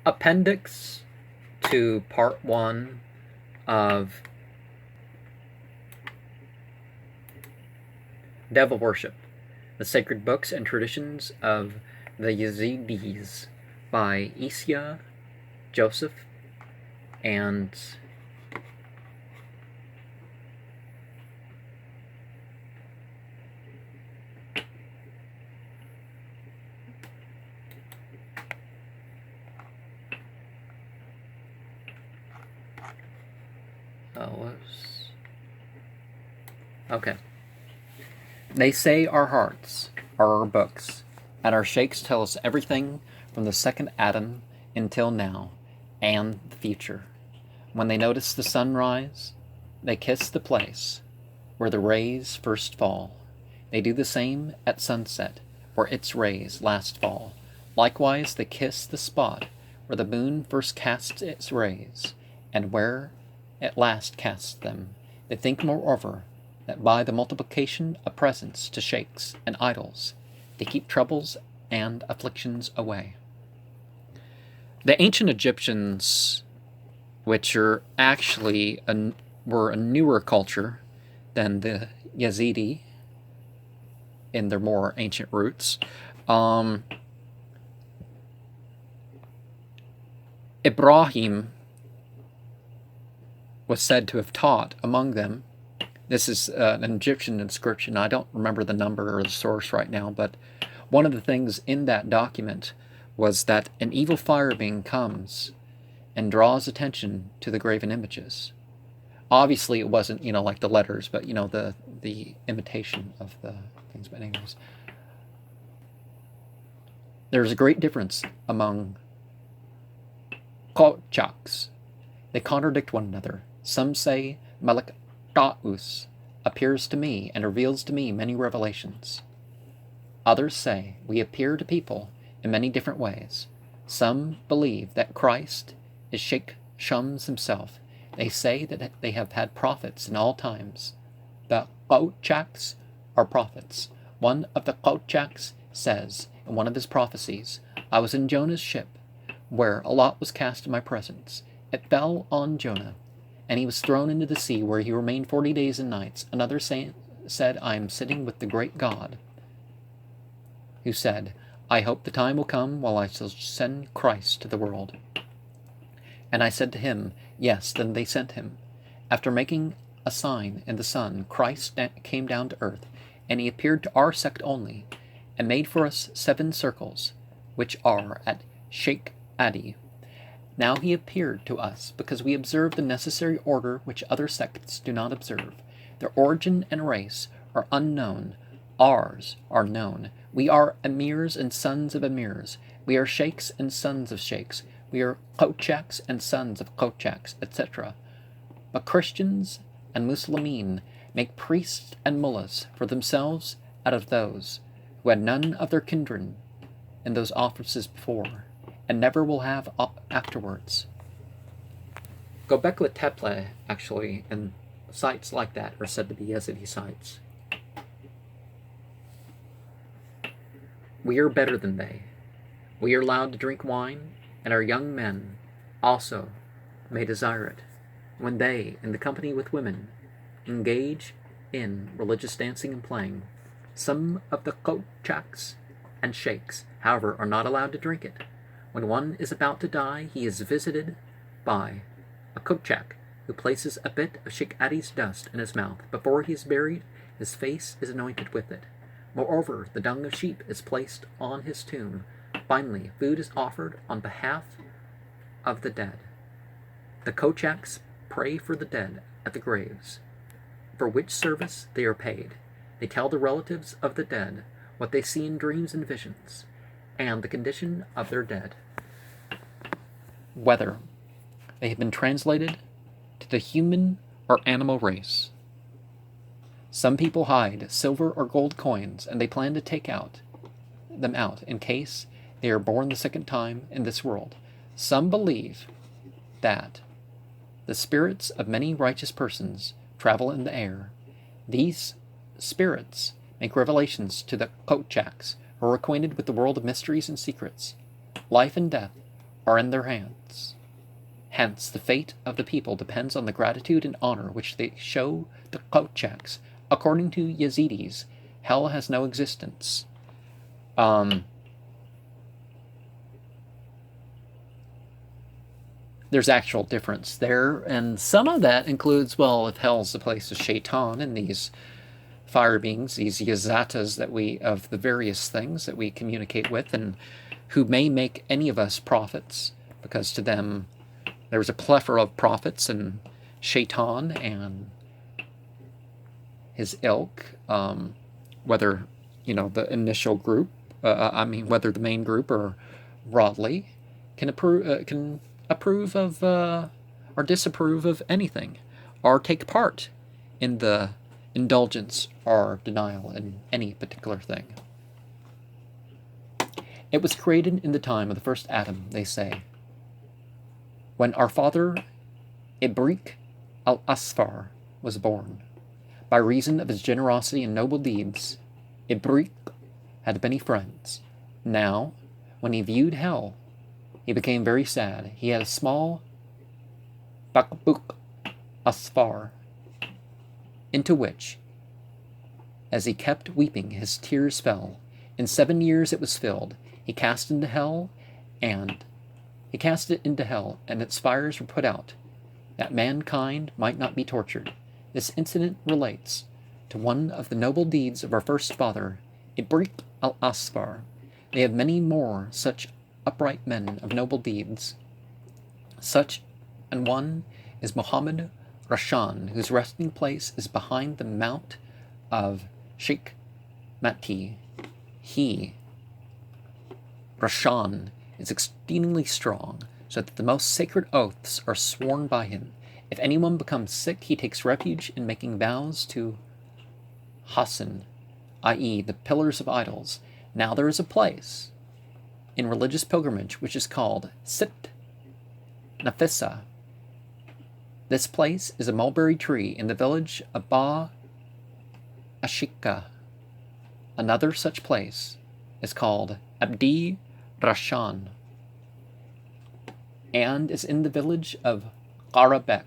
Appendix to Part 1 of Devil Worship, the Sacred Books and Traditions of the Yazidis by Isya, Joseph, and okay. They say our hearts are our books, and our sheikhs tell us everything from the second Adam until now, and the future. When they notice the sun rise, they kiss the place where the rays first fall. They do the same at sunset, where its rays last fall. Likewise, they kiss the spot where the moon first casts its rays, and where at last casts them. They think, moreover, that by the multiplication of presents to sheikhs and idols, they keep troubles and afflictions away. The ancient Egyptians, which are actually were a newer culture than the Yazidi in their more ancient roots, Ibrahim was said to have taught among them. This is an Egyptian inscription. I don't remember the number or the source right now, but one of the things in that document was that an evil fire being comes and draws attention to the graven images. Obviously, it wasn't, like the letters, but, the imitation of the things. But anyways, there's a great difference among Kolchaks. They contradict one another. Some say Malik Ta'us appears to me and reveals to me many revelations. Others say we appear to people in many different ways. Some believe that Christ is Sheikh Shams himself. They say that they have had prophets in all times. The Kolchaks are prophets. One of the Kolchaks says in one of his prophecies, I was in Jonah's ship, where a lot was cast in my presence. It fell on Jonah, and he was thrown into the sea, where he remained 40 days and nights. Another said, I am sitting with the great God, who said, I hope the time will come while I shall send Christ to the world. And I said to him, yes. Then they sent him. After making a sign in the sun, Christ came down to earth, and he appeared to our sect only, and made for us 7 circles, which are at Sheikh Adi. Now he appeared to us because we observe the necessary order which other sects do not observe. Their origin and race are unknown. Ours are known. We are emirs and sons of emirs. We are sheikhs and sons of sheikhs. We are Kolchaks and sons of Kolchaks, etc. But Christians and Muslimin make priests and mullahs for themselves out of those who had none of their kindred in those offices before, and never will have afterwards. Göbekli Tepe, actually, and sites like that are said to be Yazidi sites. We are better than they. We are allowed to drink wine, and our young men also may desire it, when they, in the company with women, engage in religious dancing and playing. Some of the Kolchaks and sheikhs, however, are not allowed to drink it. When one is about to die, he is visited by a Kolchak, who places a bit of Sheikh Adi's dust in his mouth. Before he is buried, his face is anointed with it. Moreover, the dung of sheep is placed on his tomb. Finally, food is offered on behalf of the dead. The Kolchaks pray for the dead at the graves, for which service they are paid. They tell the relatives of the dead what they see in dreams and visions, and the condition of their dead, whether they have been translated to the human or animal race. Some people hide silver or gold coins, and they plan to take them out in case they are born the second time in this world. Some believe that the spirits of many righteous persons travel in the air. These spirits make revelations to the Kolchaks, who are acquainted with the world of mysteries and secrets. Life and death are in their hands. Hence, the fate of the people depends on the gratitude and honor which they show the Kolchaks. According to Yazidis, hell has no existence. There's actual difference there, and some of that includes, well, if hell's the place of Shaitan and these fire beings, these yazatas of the various things that we communicate with, and who may make any of us prophets, because to them there's a plethora of prophets, and Shaitan and his ilk, whether, the initial group, whether the main group or broadly, can approve of or disapprove of anything, or take part in the indulgence or denial in any particular thing. It was created in the time of the first Adam, they say, when our father Ibrik al-Asfar was born. By reason of his generosity and noble deeds, Ibrik had many friends. Now, when he viewed hell, he became very sad. He had a small bakbuk asfar, into which, as he kept weeping, his tears fell. In 7 years it was filled. He cast it into hell, and its fires were put out, that mankind might not be tortured. This incident relates to one of the noble deeds of our first father, Ibrik al-Asfar. They have many more such upright men of noble deeds. Such an one is Muhammad Rashan, whose resting place is behind the mount of Sheikh Mati. He, Rashan, is exceedingly strong, so that the most sacred oaths are sworn by him. If anyone becomes sick, he takes refuge in making vows to Hassan, i.e., the pillars of idols. Now there is a place in religious pilgrimage which is called Sit Nafissa. This place is a mulberry tree in the village of Ba Ashika. Another such place is called Abdi Rashan, and is in the village of Qarabek.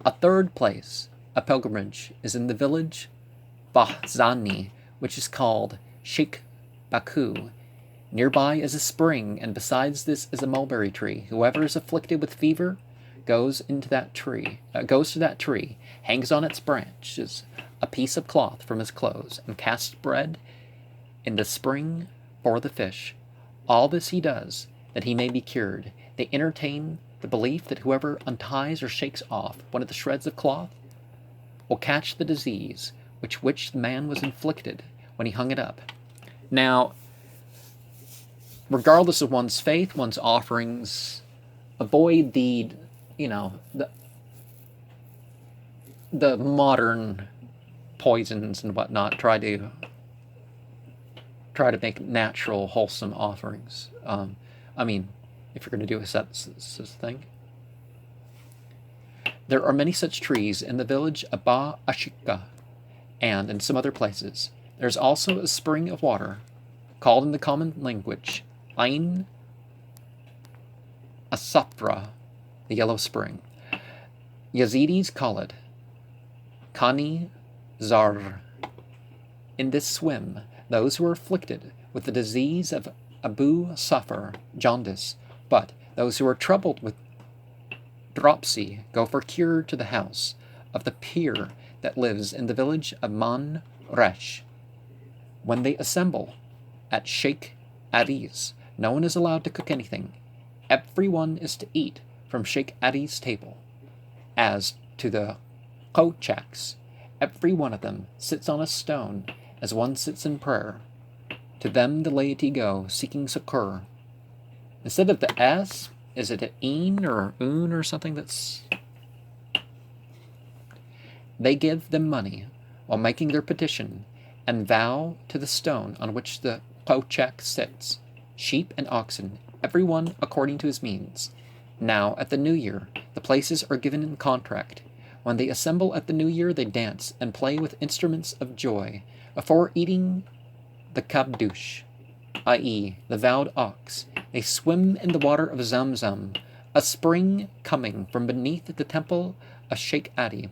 A third place, a pilgrimage, is in the village Bahzani, which is called Sheikh Baku. Nearby is a spring, and besides this is a mulberry tree. Whoever is afflicted with fever goes to that tree, hangs on its branches a piece of cloth from his clothes, and casts bread in the spring for the fish. All this he does, that he may be cured. They entertain the belief that whoever unties or shakes off one of the shreds of cloth will catch the disease which the man was inflicted when he hung it up. Now, regardless of one's faith, one's offerings, avoid the modern poisons and whatnot. Try to make natural, wholesome offerings. If you're going to do a sepsis thing. There are many such trees in the village of Ba Ashika and in some other places. There's also a spring of water, called in the common language Ain Asafra, the yellow spring. Yazidis call it Kani Zar. In this swim, those who are afflicted with the disease of Abu Safar, jaundice, but those who are troubled with dropsy go for cure to the house of the pir that lives in the village of Man Resh. When they assemble at Sheikh Adi's, no one is allowed to cook anything. Everyone is to eat from Sheikh Adi's table. As to the Kochaks, every one of them sits on a stone as one sits in prayer. To them the laity go, seeking succor. Instead of the S, is it an een or un or something that's... They give them money while making their petition, and vow to the stone on which the Kochak sits, sheep and oxen, every one according to his means. Now, at the New Year, the places are given in contract. When they assemble at the New Year, they dance and play with instruments of joy, before eating the kabdush. i.e., the vowed ox. They swim in the water of Zamzam, a spring coming from beneath the temple of Sheikh Adi.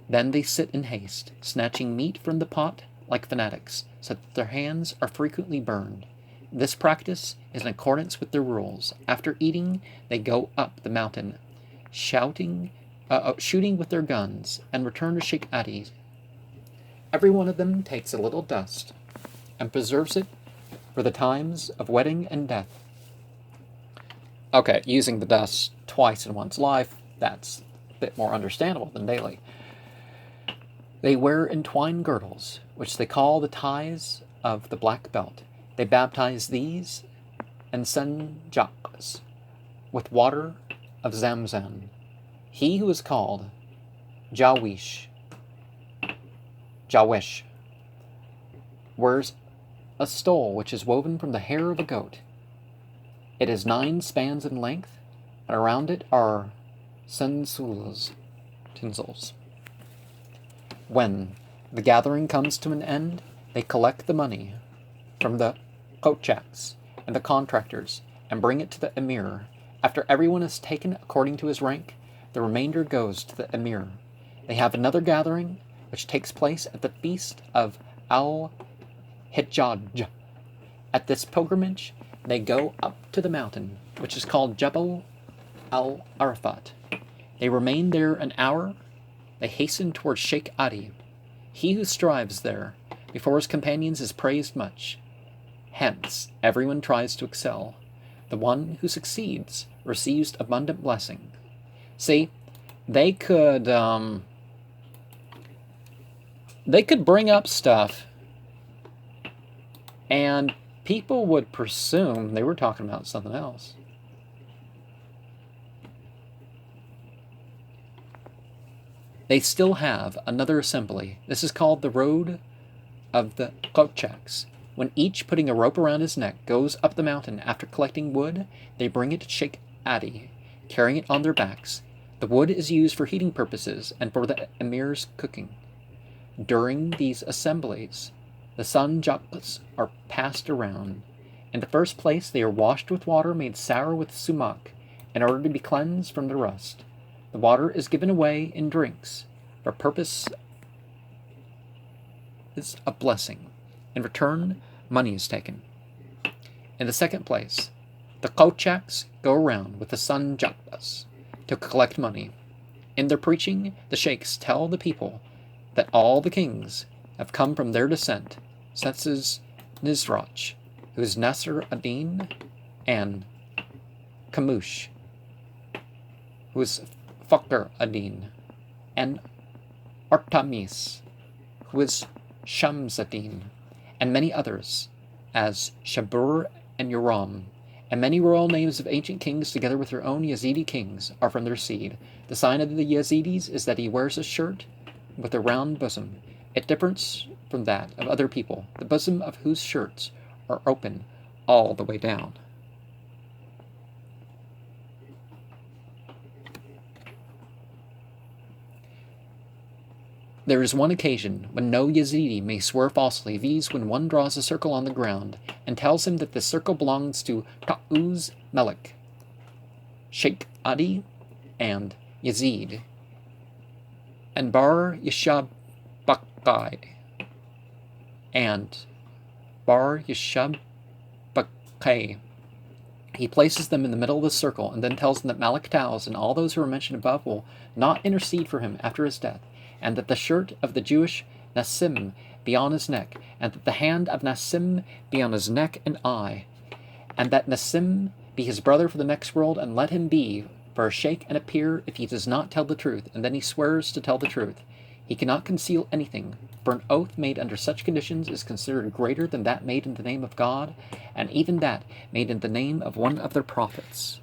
Then they sit in haste, snatching meat from the pot like fanatics, so that their hands are frequently burned. This practice is in accordance with their rules. After eating, they go up the mountain, shooting with their guns, and return to Sheikh Adi. Every one of them takes a little dust and preserves it for the times of wedding and death. Okay, using the dust twice in one's life, that's a bit more understandable than daily. They wear entwined girdles, which they call the ties of the black belt. They baptize these and sanjaks with water of Zamzam. He who is called Jawish, wears a stole which is woven from the hair of a goat. It is 9 spans in length, and around it are tinsels. When the gathering comes to an end, they collect the money from the kochaks and the contractors and bring it to the emir. After everyone is taken according to his rank, the remainder goes to the emir. They have another gathering, which takes place at the feast of Al-Hijjaj. At this pilgrimage, they go up to the mountain, which is called Jabal al-Arafat. They remain there an hour. They hasten towards Sheikh Adi. He who strives there before his companions is praised much. Hence, everyone tries to excel. The one who succeeds receives abundant blessing. See, they could bring up stuff, and people would presume they were talking about something else. They still have another assembly. This is called the Road of the Kochaks. When each, putting a rope around his neck, goes up the mountain after collecting wood, they bring it to Sheikh Adi, carrying it on their backs. The wood is used for heating purposes and for the emir's cooking. During these assemblies, the sanjaks are passed around. In the first place, they are washed with water made sour with sumac, in order to be cleansed from the rust. The water is given away in drinks, for purpose is a blessing. In return, money is taken. In the second place, the kochaks go around with the sanjaks to collect money. In their preaching, the sheikhs tell the people that all the kings have come from their descent, such as Nizrach, who is Nasr ad-Din, and Kamush, who is Fakhr ad-Din, and Artamis, who is Shams ad-Din, and many others, as Shabur and Yoram, and many royal names of ancient kings, together with their own Yazidi kings, are from their seed. The sign of the Yazidis is that he wears a shirt with a round bosom. It differs from that of other people, the bosom of whose shirts are open all the way down. There is one occasion when no Yazidi may swear falsely, viz. When one draws a circle on the ground and tells him that the circle belongs to Ta'uz Melik, Sheikh Adi, and Yazid, and Bar Yashabakai, and Bar Yashabakai. He places them in the middle of the circle and then tells them that Malik Tauz and all those who are mentioned above will not intercede for him after his death, and that the shirt of the Jewish Nassim be on his neck, and that the hand of Nassim be on his neck and eye, and that Nassim be his brother for the next world, and let him be for a sheikh and a peer if he does not tell the truth, and then he swears to tell the truth. He cannot conceal anything, for an oath made under such conditions is considered greater than that made in the name of God, and even that made in the name of one of their prophets.